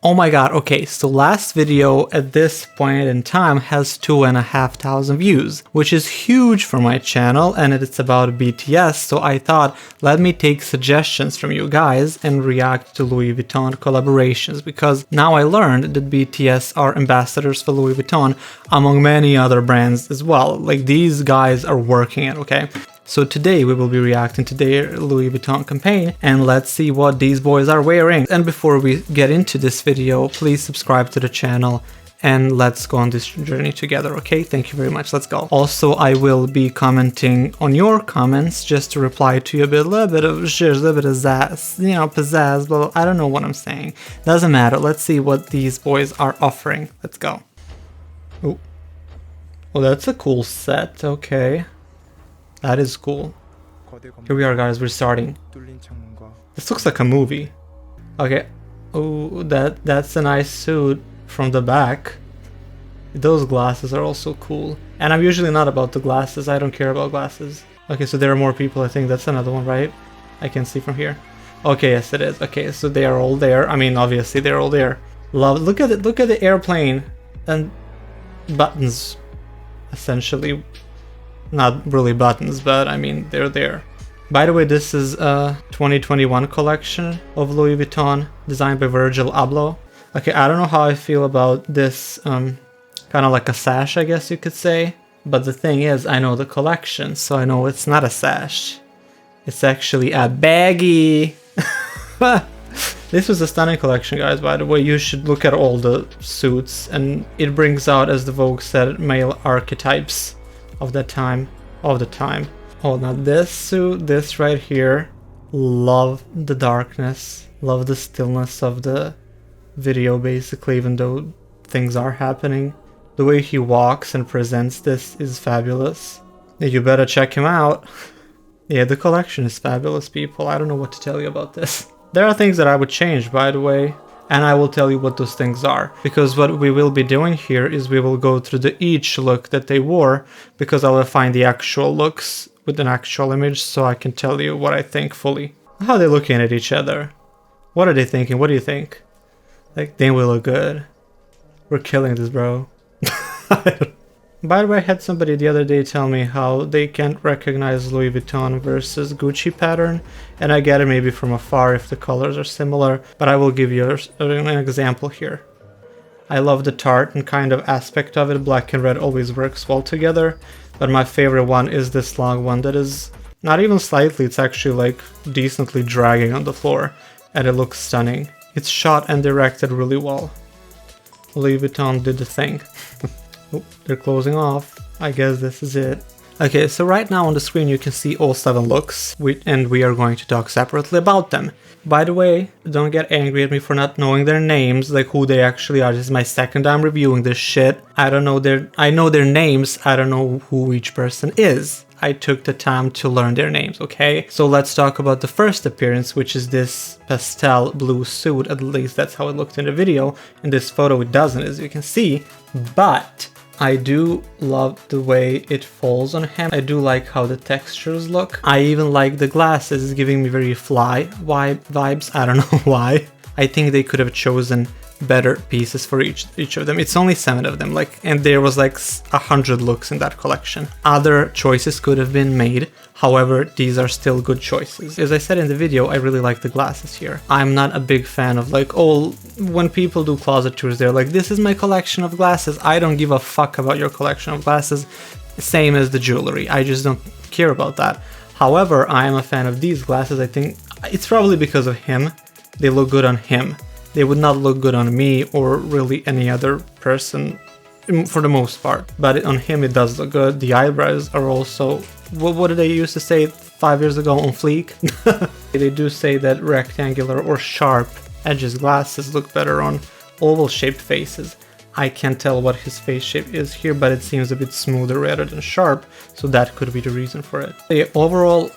Oh my god, okay, so last video at this point in time has 2,500 views, which is huge for my channel, and it's about BTS, so I thought, let me take suggestions from you guys and react to Louis Vuitton collaborations, because now I learned that BTS are ambassadors for Louis Vuitton, among many other brands as well. Like, these guys are working it, okay? So today we will be reacting to their Louis Vuitton campaign, and let's see what these boys are wearing. And before we get into this video, please subscribe to the channel and let's go on this journey together, okay? Thank you very much, let's go. Also, I will be commenting on your comments just to reply to you a little bit of zazz, you know, pizzazz, but I don't know what I'm saying. Doesn't matter, let's see what these boys are offering. Let's go. Oh, well, that's a cool set, okay. That is cool. Here we are, guys, we're starting. This looks like a movie. Okay. Oh, that's a nice suit from the back. Those glasses are also cool. And I'm usually not about the glasses, I don't care about glasses. Okay, so there are more people, I think that's another one, right? I can see from here. Okay, yes it is. Okay, so they are all there. I mean, obviously they're all there. Love, look at it, look at the airplane and buttons, essentially. Not really buttons, but I mean, they're there. By the way, this is a 2021 collection of Louis Vuitton, designed by Virgil Abloh. Okay, I don't know how I feel about this, kind of like a sash, I guess you could say. But the thing is, I know the collection, so I know it's not a sash. It's actually a baggie. This was a stunning collection, guys, by the way. You should look at all the suits, and it brings out, as the Vogue said, male archetypes of the time. Oh, now this suit, this right here, love the darkness, love the stillness of the video, basically, even though things are happening. The way he walks and presents this is fabulous. You better check him out. Yeah, the collection is fabulous, people. I don't know what to tell you about this. There are things that I would change, by the way, and I will tell you what those things are, because what we will be doing here is we will go through each look that they wore, because I will find the actual looks with an actual image, so I can tell you what I think fully. How are they looking at each other? What are they thinking? What do you think? Like, they will look good. We're killing this, bro. By the way, I had somebody the other day tell me how they can't recognize Louis Vuitton versus Gucci pattern, and I get it maybe from afar if the colors are similar, but I will give you an example here. I love the tartan kind of aspect of it. Black and red always works well together, but my favorite one is this long one that is not even slightly, it's actually like decently dragging on the floor, and it looks stunning. It's shot and directed really well. Louis Vuitton did the thing. Oh, they're closing off. I guess this is it. Okay, so right now on the screen you can see all 7 looks, and we are going to talk separately about them. By the way, don't get angry at me for not knowing their names, like who they actually are. This is my second time reviewing this shit. I know their names, I don't know who each person is. I took the time to learn their names, okay? So let's talk about the first appearance, which is this pastel blue suit. At least that's how it looked in the video. In this photo it doesn't, as you can see, but I do love the way it falls on him. I do like how the textures look. I even like the glasses, it's giving me very fly vibes. I don't know why. I think they could have chosen better pieces for each of them. It's only 7 of them, like, and there was like 100 looks in that collection. Other choices could have been made, however, these are still good choices. As I said in the video, I really like the glasses here. I'm not a big fan of like, oh, when people do closet tours, they're like, this is my collection of glasses. I don't give a fuck about your collection of glasses. Same as the jewelry, I just don't care about that. However, I am a fan of these glasses. I think it's probably because of him. They look good on him. They would not look good on me or really any other person for the most part. But on him it does look good. The eyebrows are also, what did they used to say 5 years ago, on fleek? They do say that rectangular or sharp edges glasses look better on oval shaped faces. I can't tell what his face shape is here, but it seems a bit smoother rather than sharp, so that could be the reason for it. Yeah, overall,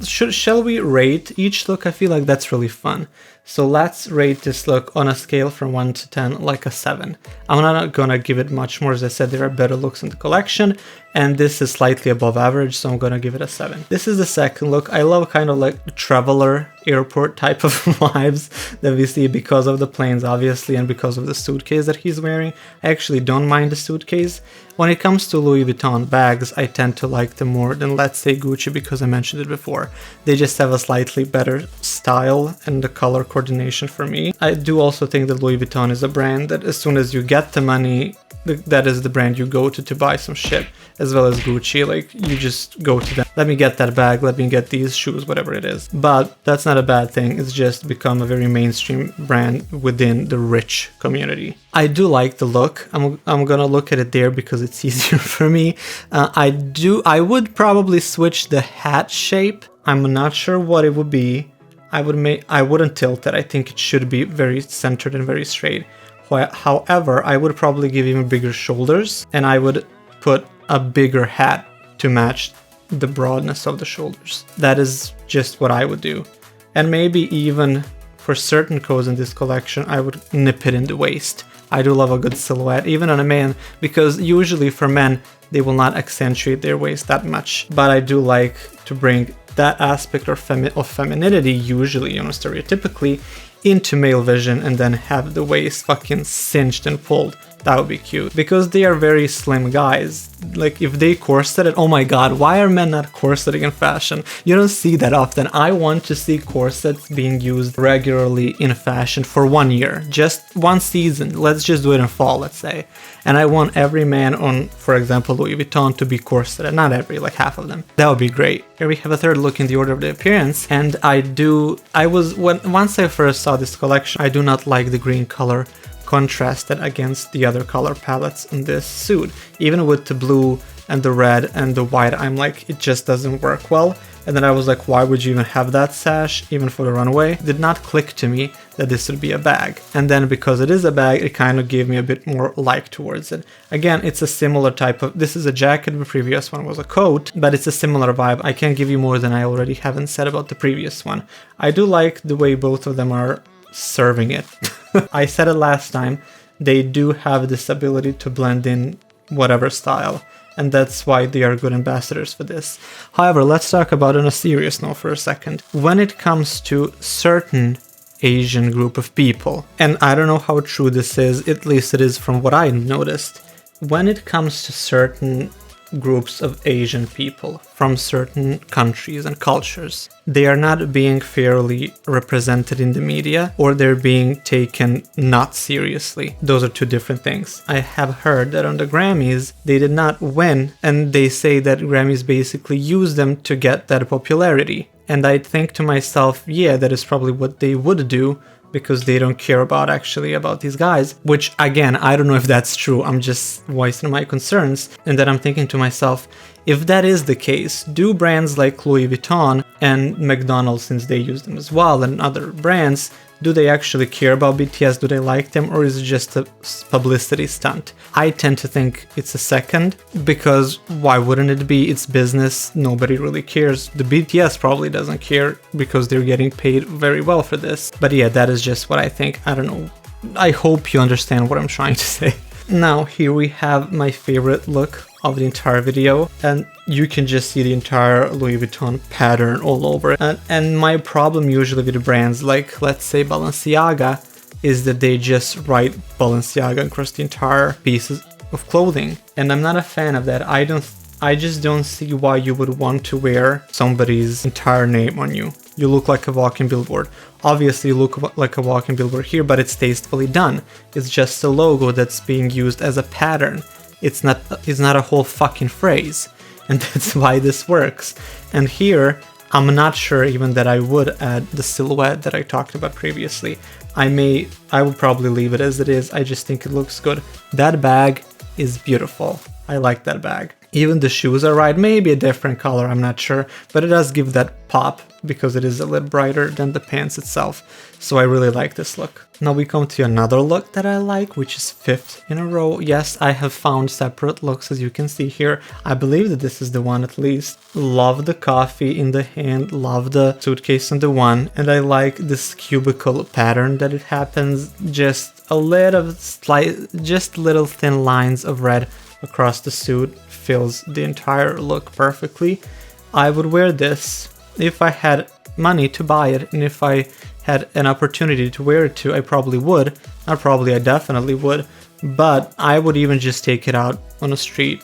shall we rate each look? I feel like that's really fun. So let's rate this look on a scale from 1 to 10, like a 7. I'm not gonna give it much more. As I said, there are better looks in the collection, and this is slightly above average, so I'm gonna give it a 7. This is the second look. I love kind of like traveler airport type of vibes that we see because of the planes, obviously, and because of the suitcase that he's wearing. I actually don't mind the suitcase. When it comes to Louis Vuitton bags, I tend to like them more than, let's say, Gucci, because I mentioned it before. They just have a slightly better style and the color coordination for me. I do also think that Louis Vuitton is a brand that as soon as you get the money, that is the brand you go to buy some shit, as well as Gucci. Like, you just go to them, let me get that bag, let me get these shoes, whatever it is. But that's not a bad thing. It's just become a very mainstream brand within the rich community. I do like the look. I'm gonna look at it there because it's easier for me. I would probably switch the hat shape. I'm not sure what it would be. I wouldn't tilt it. I think it should be very centered and very straight. However, I would probably give him bigger shoulders, and I would put a bigger hat to match the broadness of the shoulders. That is just what I would do. And maybe even for certain coats in this collection, I would nip it in the waist. I do love a good silhouette, even on a man, because usually for men, they will not accentuate their waist that much. But I do like to bring that aspect of femininity, usually, stereotypically, into male vision, and then have the waist fucking cinched and pulled. That would be cute, because they are very slim guys. Like, if they corset it, oh my god, why are men not corseting in fashion? You don't see that often. I want to see corsets being used regularly in fashion for 1 year, just one season. Let's just do it in fall, let's say. And I want every man on, for example, Louis Vuitton to be corseted. Not every, like half of them. That would be great. Here we have a third look in the order of the appearance, and once I first saw this collection, I do not like the green color contrasted against the other color palettes in this suit. Even with the blue and the red and the white, I'm like, it just doesn't work well. And then I was like, why would you even have that sash, even for the runway? It did not click to me that this would be a bag. And then because it is a bag, it kind of gave me a bit more like towards it. Again, it's a similar type of, this is a jacket, the previous one was a coat, but it's a similar vibe. I can't give you more than I already haven't said about the previous one. I do like the way both of them are serving it. I said it last time, they do have this ability to blend in whatever style, and that's why they are good ambassadors for this. However, let's talk about it on a serious note for a second. When it comes to certain Asian group of people, and I don't know how true this is, at least it is from what I noticed, when it comes to certain groups of Asian people from certain countries and cultures, they are not being fairly represented in the media, or they're being taken not seriously. Those are two different things. I have heard that on the Grammys, they did not win, and they say that Grammys basically use them to get that popularity. And I think to myself, yeah, that is probably what they would do, because they don't care about these guys, which again, I don't know if that's true. I'm just voicing my concerns. And then I'm thinking to myself, if that is the case, do brands like Louis Vuitton and McDonald's, since they use them as well, and other brands, do they actually care about BTS? Do they like them? Or is it just a publicity stunt? I tend to think it's a second, because why wouldn't it be? It's business. Nobody really cares. The BTS probably doesn't care because they're getting paid very well for this. But yeah, that is just what I think. I don't know. I hope you understand what I'm trying to say. Now, here we have my favorite look of the entire video, and you can just see the entire Louis Vuitton pattern all over. And my problem usually with brands like, let's say, Balenciaga, is that they just write Balenciaga across the entire pieces of clothing. And I'm not a fan of that. I just don't see why you would want to wear somebody's entire name on you. You look like a walking billboard. Obviously you look like a walking billboard here, but it's tastefully done. It's just a logo that's being used as a pattern. It's not a whole fucking phrase. And that's why this works. And here, I'm not sure even that I would add the silhouette that I talked about previously. I would probably leave it as it is. I just think it looks good. That bag is beautiful. I like that bag. Even the shoes are right, maybe a different color, I'm not sure, but it does give that pop because it is a little brighter than the pants itself. So I really like this look. Now we come to another look that I like, which is 5th in a row. Yes, I have found separate looks, as you can see here. I believe that this is the one at least. Love the coffee in the hand, love the suitcase on the one, and I like this cubicle pattern that it happens. Just a little just little thin lines of red across the suit fills the entire look perfectly. I would wear this if I had money to buy it, and if I had an opportunity to wear it too, I probably would. I definitely would, but I would even just take it out on the street.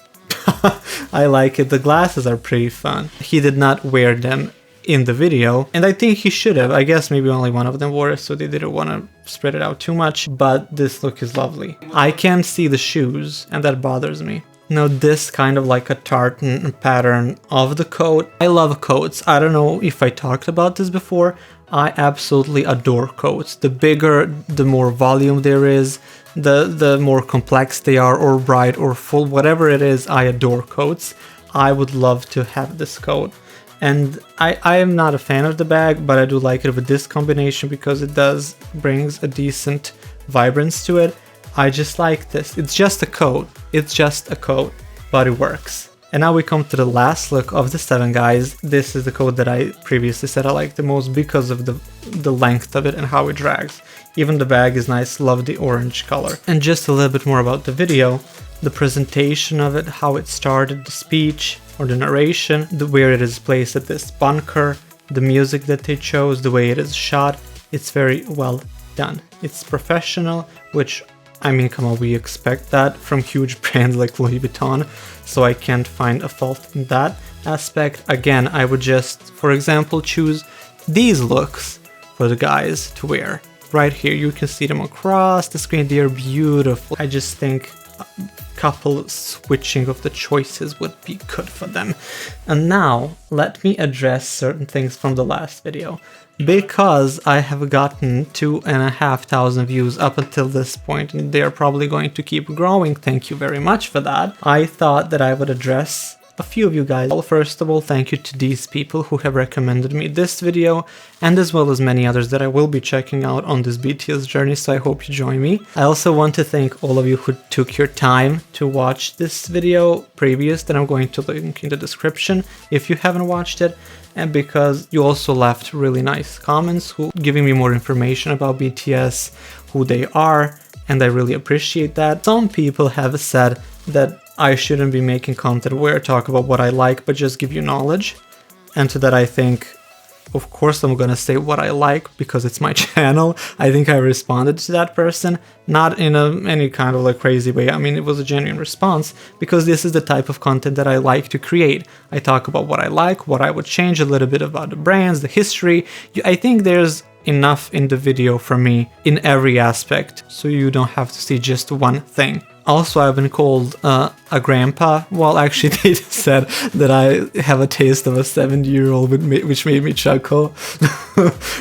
I like it. The glasses are pretty fun. He did not wear them in the video, and I think he should have. I guess maybe only one of them wore it, so they didn't want to spread it out too much, but this look is lovely. I can't see the shoes, and that bothers me. Now this kind of like a tartan pattern of the coat. I love coats. I don't know if I talked about this before. I absolutely adore coats. The bigger, the more volume there is, the more complex they are, or bright or full, whatever it is, I adore coats. I would love to have this coat. And I am not a fan of the bag, but I do like it with this combination because it brings a decent vibrance to it. I just like this. It's just a coat. It's just a coat, but it works. And now we come to the last look of the 7 guys. This is the coat that I previously said I like the most because of the length of it and how it drags. Even the bag is nice. Love the orange color. And just a little bit more about the video. The presentation of it, how it started, the speech or the narration, where it is placed at this bunker, the music that they chose, the way it is shot. It's very well done. It's professional, which, I mean, come on, we expect that from huge brands like Louis Vuitton, so I can't find a fault in that aspect. Again, I would just, for example, choose these looks for the guys to wear. Right here, you can see them across the screen. They are beautiful. I just think a couple switching of the choices would be good for them. And now, let me address certain things from the last video. Because I have gotten 2,500 views up until this point, and they're probably going to keep growing, thank you very much for that, I thought that I would address a few of you guys. Well, first of all, thank you to these people who have recommended me this video, and as well as many others that I will be checking out on this BTS journey, so I hope you join me. I also want to thank all of you who took your time to watch this video previous that I'm going to link in the description if you haven't watched it, and because you also left really nice comments giving me more information about BTS, who they are, and I really appreciate that. Some people have said that I shouldn't be making content where I talk about what I like, but just give you knowledge. And to that I think, of course I'm gonna say what I like because it's my channel. I think I responded to that person, not in any kind of like crazy way. I mean, it was a genuine response because this is the type of content that I like to create. I talk about what I like, what I would change, a little bit about the brands, the history. I think there's enough in the video for me in every aspect, so you don't have to see just one thing. Also, I've been called a grandpa. Well, actually, they said that I have a taste of a 70-year-old, which made me chuckle.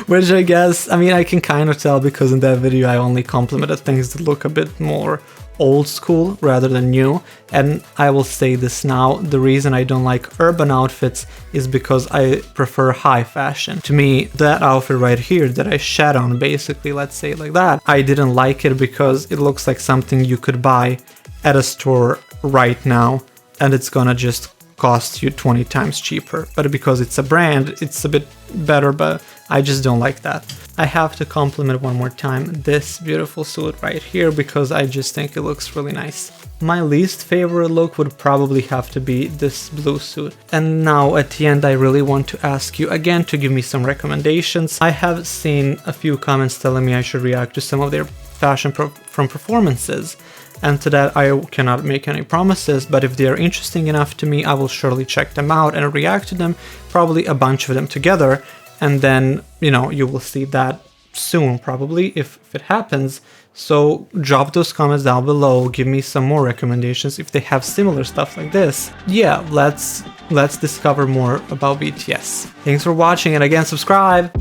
Which I guess, I mean, I can kind of tell because in that video I only complimented things that look a bit more old school rather than new. And I will say this now, the reason I don't like urban outfits is because I prefer high fashion. To me, that outfit right here that I shat on, basically, let's say it like that, I didn't like it because it looks like something you could buy at a store right now and it's gonna just cost you 20 times cheaper. But because it's a brand, it's a bit better, but I just don't like that. I have to compliment one more time this beautiful suit right here because I just think it looks really nice. My least favorite look would probably have to be this blue suit. And now at the end I really want to ask you again to give me some recommendations. I have seen a few comments telling me I should react to some of their fashion from performances. And to that I cannot make any promises, but if they are interesting enough to me, I will surely check them out and react to them, probably a bunch of them together. And then, you know, you will see that soon, probably, if it happens. So drop those comments down below, give me some more recommendations if they have similar stuff like this. Yeah, let's discover more about BTS. Thanks for watching, and again, subscribe!